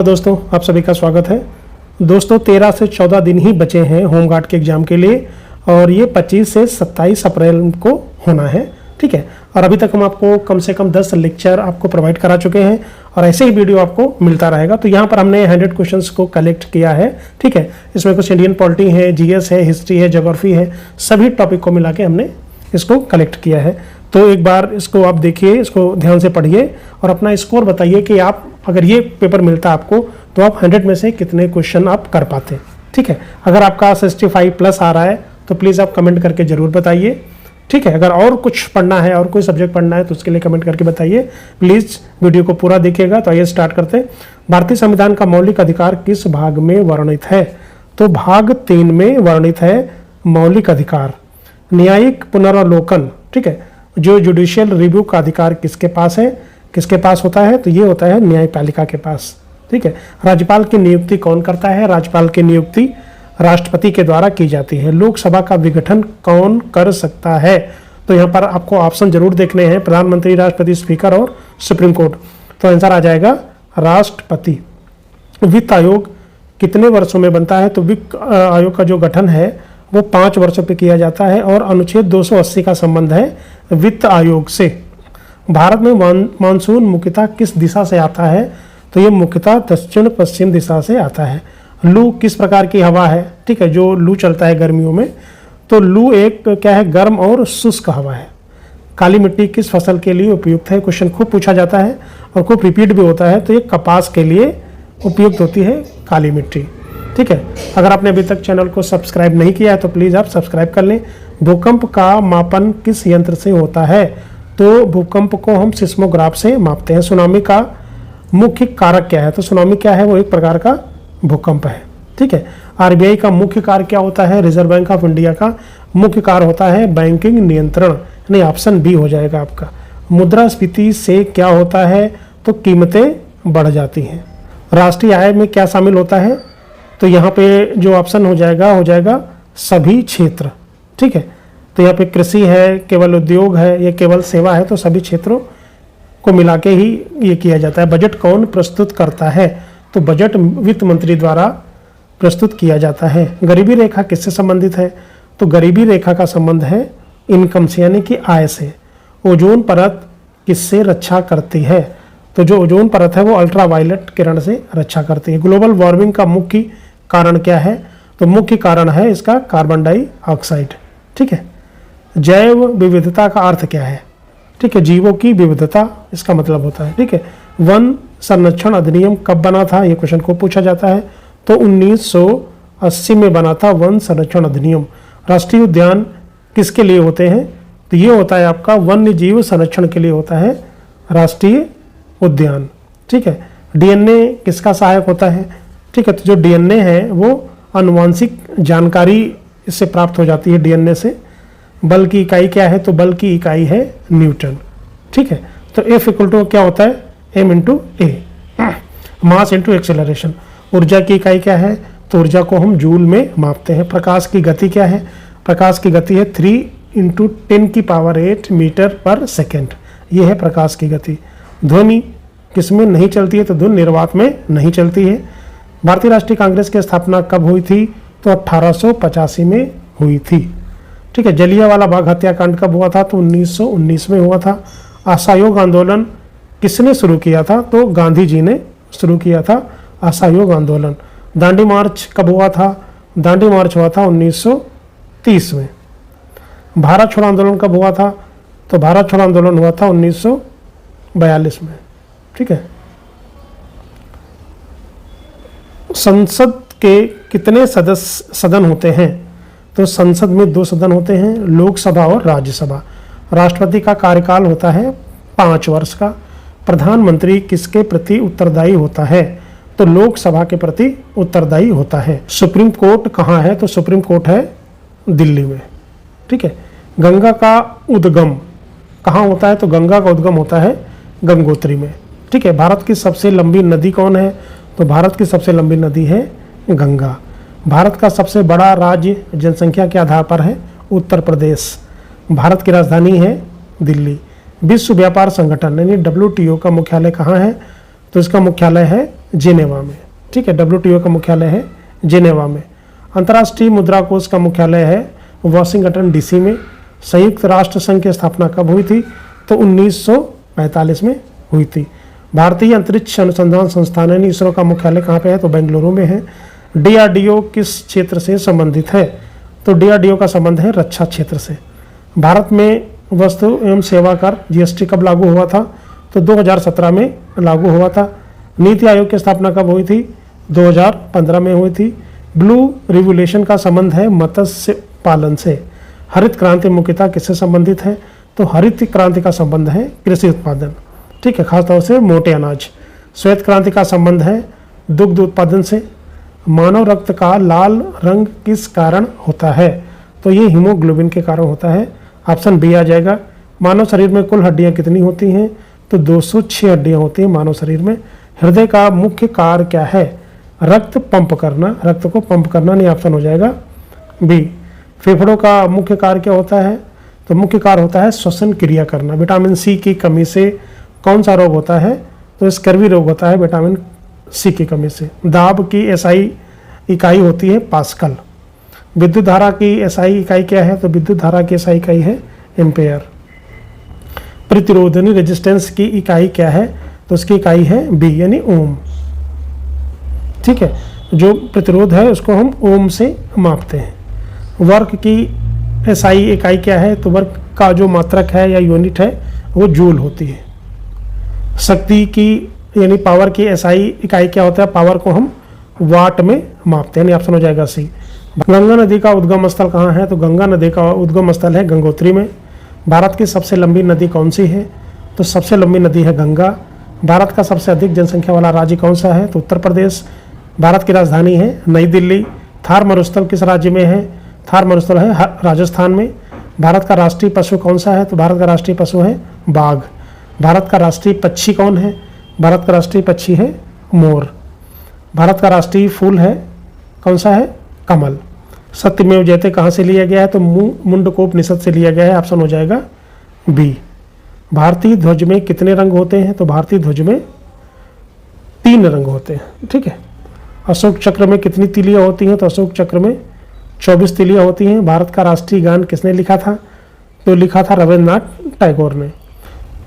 दोस्तों आप सभी का स्वागत है। दोस्तों 13 से 14 दिन ही बचे हैं होमगार्ड के एग्ज़ाम के लिए और ये 25 से 27 अप्रैल को होना है। ठीक है, और अभी तक हम आपको कम से कम 10 लेक्चर आपको प्रोवाइड करा चुके हैं और ऐसे ही वीडियो आपको मिलता रहेगा। तो यहाँ पर हमने 100 क्वेश्चंस को कलेक्ट किया है। ठीक है, इसमें कुछ इंडियन पॉलिटी है, जीएस है, हिस्ट्री है, ज्योग्राफी है, सभी टॉपिक को मिला के हमने इसको कलेक्ट किया है। तो एक बार इसको आप देखिए, इसको ध्यान से पढ़िए और अपना स्कोर बताइए कि आप अगर ये पेपर मिलता आपको तो आप 100 में से कितने क्वेश्चन आप कर पाते। ठीक है, अगर आपका 65 प्लस आ रहा है तो प्लीज़ आप कमेंट करके ज़रूर बताइए। ठीक है, अगर और कुछ पढ़ना है और कोई सब्जेक्ट पढ़ना है तो उसके लिए कमेंट करके बताइए। प्लीज़ वीडियो को पूरा देखिएगा। तो आइए स्टार्ट करते हैं। भारतीय संविधान का मौलिक अधिकार किस भाग में वर्णित है? तो भाग 3 में वर्णित है मौलिक अधिकार। न्यायिक पुनरावलोकन, ठीक है, जो जुडिशियल रिव्यू का अधिकार किसके पास है, किसके पास होता है? तो ये होता है न्यायपालिका के पास। ठीक है, राज्यपाल की नियुक्ति कौन करता है? राज्यपाल की नियुक्ति राष्ट्रपति के द्वारा की जाती है। लोकसभा का विघटन कौन कर सकता है? तो यहाँ पर आपको ऑप्शन जरूर देखने हैं, प्रधानमंत्री, राष्ट्रपति, स्पीकर और सुप्रीम कोर्ट। तो आंसर आ जाएगा राष्ट्रपति। वित्त आयोग कितने वर्षों में बनता है? तो वित्त आयोग का जो गठन है वो 5 वर्षों पे किया जाता है और अनुच्छेद 280 का संबंध है वित्त आयोग से। भारत में मानसून मुख्यतः किस दिशा से आता है? तो ये मुख्यतः दक्षिण पश्चिम दिशा से आता है। लू किस प्रकार की हवा है? ठीक है, जो लू चलता है गर्मियों में, तो लू एक क्या है? गर्म और शुष्क हवा है। काली मिट्टी किस फसल के लिए उपयुक्त है? क्वेश्चन खूब पूछा जाता है और खूब रिपीट भी होता है। तो ये कपास के लिए उपयुक्त होती है काली मिट्टी। ठीक है, अगर आपने अभी तक चैनल को सब्सक्राइब नहीं किया है तो प्लीज़ आप सब्सक्राइब कर लें। भूकंप का मापन किस यंत्र से होता है? तो भूकंप को हम सिस्मोग्राफ से मापते हैं। सुनामी का मुख्य कारक क्या है? तो सुनामी क्या है? वो एक प्रकार का भूकंप है। ठीक है, आरबीआई का मुख्य कार्य क्या होता है? रिजर्व बैंक ऑफ इंडिया का मुख्य कार्य होता है बैंकिंग नियंत्रण। नहीं, ऑप्शन बी हो जाएगा आपका। मुद्रास्फीति से क्या होता है? तो कीमतें बढ़ जाती हैं। राष्ट्रीय आय में क्या शामिल होता है? तो यहाँ पे जो ऑप्शन हो जाएगा सभी क्षेत्र। ठीक है, तो यहाँ पे कृषि है, केवल उद्योग है, या केवल सेवा है, तो सभी क्षेत्रों को मिला के ही ये किया जाता है। बजट कौन प्रस्तुत करता है? तो बजट वित्त मंत्री द्वारा प्रस्तुत किया जाता है। गरीबी रेखा किससे संबंधित है? तो गरीबी रेखा का संबंध है इनकम से, यानी कि आय से। ओजोन परत किससे रक्षा करती है? तो जो ओजोन परत है वो अल्ट्रावायलेट किरण से रक्षा करती है। ग्लोबल वार्मिंग का मुख्य कारण क्या है? तो मुख्य कारण है इसका कार्बन डाइऑक्साइड। ठीक है, जैव विविधता का अर्थ क्या है? ठीक है, जीवों की विविधता इसका मतलब होता है। ठीक है, वन संरक्षण अधिनियम कब बना था? ये क्वेश्चन को पूछा जाता है। तो 1980 में बना था वन संरक्षण अधिनियम। राष्ट्रीय उद्यान किसके लिए होते हैं? तो ये होता है आपका वन्य जीव संरक्षण के लिए होता है राष्ट्रीय उद्यान। ठीक है, डीएनए किसका सहायक होता है? ठीक है, तो जो डीएनए है वो आनुवांशिक जानकारी इससे प्राप्त हो जाती है डीएनए से। बल की इकाई क्या है? तो बल की इकाई है न्यूटन। ठीक है, तो F इक्वल टू क्या होता है? m इंटू ए, मास इंटू एक्सेलरेशन। ऊर्जा की इकाई क्या है? तो ऊर्जा को हम जूल में मापते हैं। प्रकाश की गति क्या है? प्रकाश की गति है 3 × 10⁸ मीटर पर सेकेंड। ये है प्रकाश की गति। ध्वनि किसमें नहीं चलती है? तो ध्वनि निर्वात में नहीं चलती है। भारतीय राष्ट्रीय कांग्रेस की स्थापना कब हुई थी? तो 1885 में हुई थी। ठीक है, जलियांवाला बाग हत्याकांड कब हुआ था? तो 1919 में हुआ था। असहयोग आंदोलन किसने शुरू किया था? तो गांधी जी ने शुरू किया था असहयोग आंदोलन। दांडी मार्च कब हुआ था? दांडी मार्च हुआ था 1930 में। भारत छोड़ो आंदोलन कब हुआ था? तो भारत छोड़ो आंदोलन हुआ था 1942 में। ठीक है, संसद के कितने सदन होते हैं? तो संसद में 2 सदन होते हैं, लोकसभा और राज्यसभा। राष्ट्रपति का कार्यकाल होता है 5 वर्ष का। प्रधानमंत्री किसके प्रति उत्तरदायी होता है? तो लोकसभा के प्रति उत्तरदायी होता है। सुप्रीम कोर्ट कहाँ है? तो सुप्रीम कोर्ट है दिल्ली में। ठीक है, गंगा का उद्गम कहाँ होता है? तो गंगा का उद्गम होता है गंगोत्री में। ठीक है, भारत की सबसे लंबी नदी कौन है? तो भारत की सबसे लंबी नदी है गंगा। भारत का सबसे बड़ा राज्य जनसंख्या के आधार पर है उत्तर प्रदेश। भारत की राजधानी है दिल्ली। विश्व व्यापार संगठन यानी WTO का मुख्यालय कहाँ है? तो इसका मुख्यालय है जिनेवा में। ठीक है, WTO का मुख्यालय है जिनेवा में। अंतर्राष्ट्रीय मुद्रा कोष का मुख्यालय है वाशिंगटन DC में। संयुक्त राष्ट्र संघ की स्थापना कब हुई थी? तो 1945 में हुई थी। भारतीय अंतरिक्ष अनुसंधान संस्थान यानी इसरो का मुख्यालय कहाँ पे है? तो बेंगलुरु में है। DRDO किस क्षेत्र से संबंधित है? तो DRDO का संबंध है रक्षा क्षेत्र से। भारत में वस्तु एवं सेवा कर GST कब लागू हुआ था? तो 2017 में लागू हुआ था। नीति आयोग की स्थापना कब हुई थी? 2015 में हुई थी। ब्लू रिवोल्यूशन का संबंध है मत्स्य पालन से। हरित क्रांति मुख्यतः किससे संबंधित है? तो हरित क्रांति का संबंध है कृषि उत्पादन। ठीक है, खासतौर से मोटे अनाज। श्वेत क्रांति का संबंध है दुग्ध उत्पादन से। मानव रक्त का लाल रंग किस कारण होता है? तो ये हीमोग्लोबिन के कारण होता है। ऑप्शन बी आ जाएगा। मानव शरीर में कुल हड्डियां कितनी होती हैं? तो 206 हड्डियां होती हैं मानव शरीर में। हृदय का मुख्य कार्य क्या है? रक्त पंप करना, रक्त को पंप करना, नहीं ऑप्शन हो जाएगा बी। फेफड़ों का मुख्य कार्य क्या होता है? तो मुख्य कार्य होता है श्वसन क्रिया करना। विटामिन C की कमी से कौन सा रोग होता है? तो स्कर्वी रोग होता है विटामिन C की कमी से। दाब की SI इकाई होती है पास्कल। विद्युत धारा की SI इकाई क्या है? तो विद्युत धारा की SI इकाई है एम्पेयर। प्रतिरोध यानी रेजिस्टेंस की इकाई क्या है? तो उसकी इकाई है B यानी ओम। ठीक है, जो प्रतिरोध है उसको हम ओम से मापते हैं। वर्क की SI इकाई क्या है? तो वर्क का जो मात्रक है या यूनिट है वो जूल होती है। शक्ति की यानी पावर की SI इकाई क्या होता है? पावर को हम वाट में मापते हैं, यानी ऑप्शन हो जाएगा C। गंगा नदी का उद्गम स्थल कहाँ है? तो गंगा नदी का उद्गम स्थल है गंगोत्री में। भारत की सबसे लंबी नदी कौन सी है? तो सबसे लंबी नदी है गंगा। भारत का सबसे अधिक जनसंख्या वाला राज्य कौन सा है? तो उत्तर प्रदेश। भारत की राजधानी है नई दिल्ली। थार मरुस्थल किस राज्य में है? थार मरुस्थल है राजस्थान में। भारत का राष्ट्रीय पशु कौन सा है? तो भारत का राष्ट्रीय पशु है बाघ। भारत का राष्ट्रीय पक्षी कौन है? भारत का राष्ट्रीय पक्षी है मोर। भारत का राष्ट्रीय फूल है कौन सा है? कमल। सत्यमेव जयते कहाँ से लिया गया है? तो मुंडकोपनिषद से लिया गया है, ऑप्शन हो जाएगा बी। भारतीय ध्वज में कितने रंग होते हैं? तो भारतीय ध्वज में 3 रंग होते हैं। ठीक है, अशोक चक्र में कितनी तिलियां होती हैं? तो अशोक चक्र में 24 तिलियां होती हैं। भारत का राष्ट्रीय गान किसने लिखा था? तो लिखा था रविन्द्रनाथ टैगोर ने।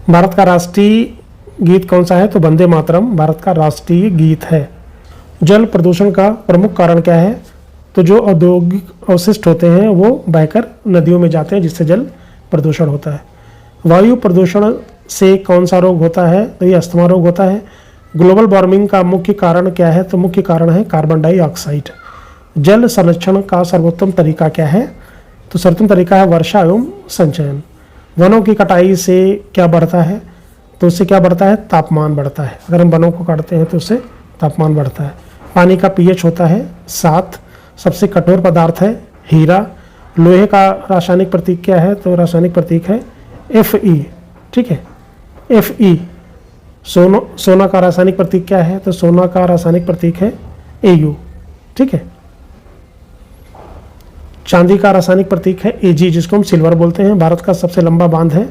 भारत का राष्ट्रीय गीत कौन सा है? तो वंदे मातरम भारत का राष्ट्रीय गीत है। जल प्रदूषण का प्रमुख कारण क्या है? तो जो औद्योगिक अवशिष्ट होते हैं वो बहकर नदियों में जाते हैं जिससे जल प्रदूषण होता है। वायु प्रदूषण से कौन सा रोग होता है? तो ये अस्थमा रोग होता है। ग्लोबल वार्मिंग का मुख्य कारण क्या है? तो मुख्य कारण है कार्बन डाइऑक्साइड। जल संरक्षण का सर्वोत्तम तरीका क्या है? तो सर्वोत्तम तरीका है वर्षा एवं संचयन। वनों की कटाई से क्या बढ़ता है? तो उससे क्या बढ़ता है? तापमान बढ़ता है। अगर हम वनों को काटते हैं तो उससे तापमान बढ़ता है। पानी का pH होता है 7। सबसे कठोर पदार्थ है हीरा। लोहे का रासायनिक प्रतीक क्या है? तो रासायनिक प्रतीक है Fe। ठीक है, Fe। सोना का रासायनिक प्रतीक क्या है? तो सोना का रासायनिक प्रतीक है Au। ठीक है, चांदी का रासायनिक प्रतीक है Ag जिसको हम सिल्वर बोलते हैं। भारत का सबसे लंबा बांध है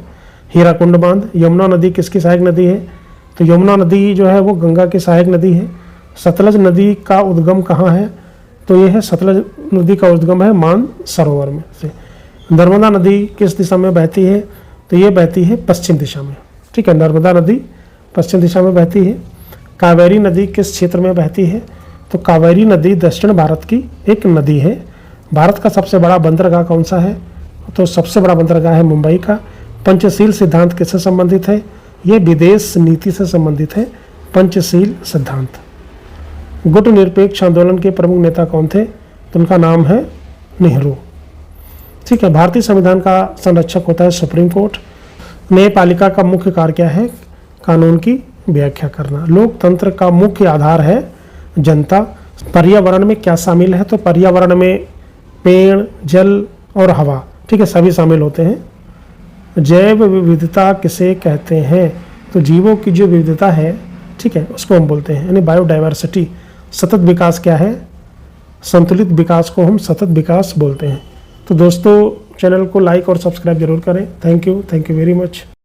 हीराकुंड बांध। यमुना नदी किसकी सहायक नदी है? तो यमुना नदी जो है वो गंगा की सहायक नदी है। सतलज नदी का उद्गम कहाँ है? तो ये है सतलज नदी का उद्गम है मान सरोवर में से। नर्मदा नदी किस दिशा में बहती है? तो ये बहती है पश्चिम दिशा में। ठीक है, नर्मदा नदी पश्चिम दिशा में बहती है। कावेरी नदी किस क्षेत्र में बहती है? तो कावेरी नदी दक्षिण भारत की एक नदी है। भारत का सबसे बड़ा बंदरगाह कौन सा है? तो सबसे बड़ा बंदरगाह है मुंबई का। पंचशील सिद्धांत किससे संबंधित है? ये विदेश नीति से संबंधित है पंचशील सिद्धांत। गुट निरपेक्ष आंदोलन के प्रमुख नेता कौन थे? तो उनका नाम है नेहरू। ठीक है, भारतीय संविधान का संरक्षक होता है सुप्रीम कोर्ट। न्यायपालिका का मुख्य कार्य क्या है? कानून की व्याख्या करना। लोकतंत्र का मुख्य आधार है जनता। पर्यावरण में क्या शामिल है? तो पर्यावरण में पेड़, जल और हवा, ठीक है, सभी शामिल होते हैं। जैव विविधता किसे कहते हैं? तो जीवों की जो विविधता है, ठीक है, उसको हम बोलते हैं, यानी बायोडाइवर्सिटी। सतत विकास क्या है? संतुलित विकास को हम सतत विकास बोलते हैं। तो दोस्तों, चैनल को लाइक और सब्सक्राइब जरूर करें। Thank you very much.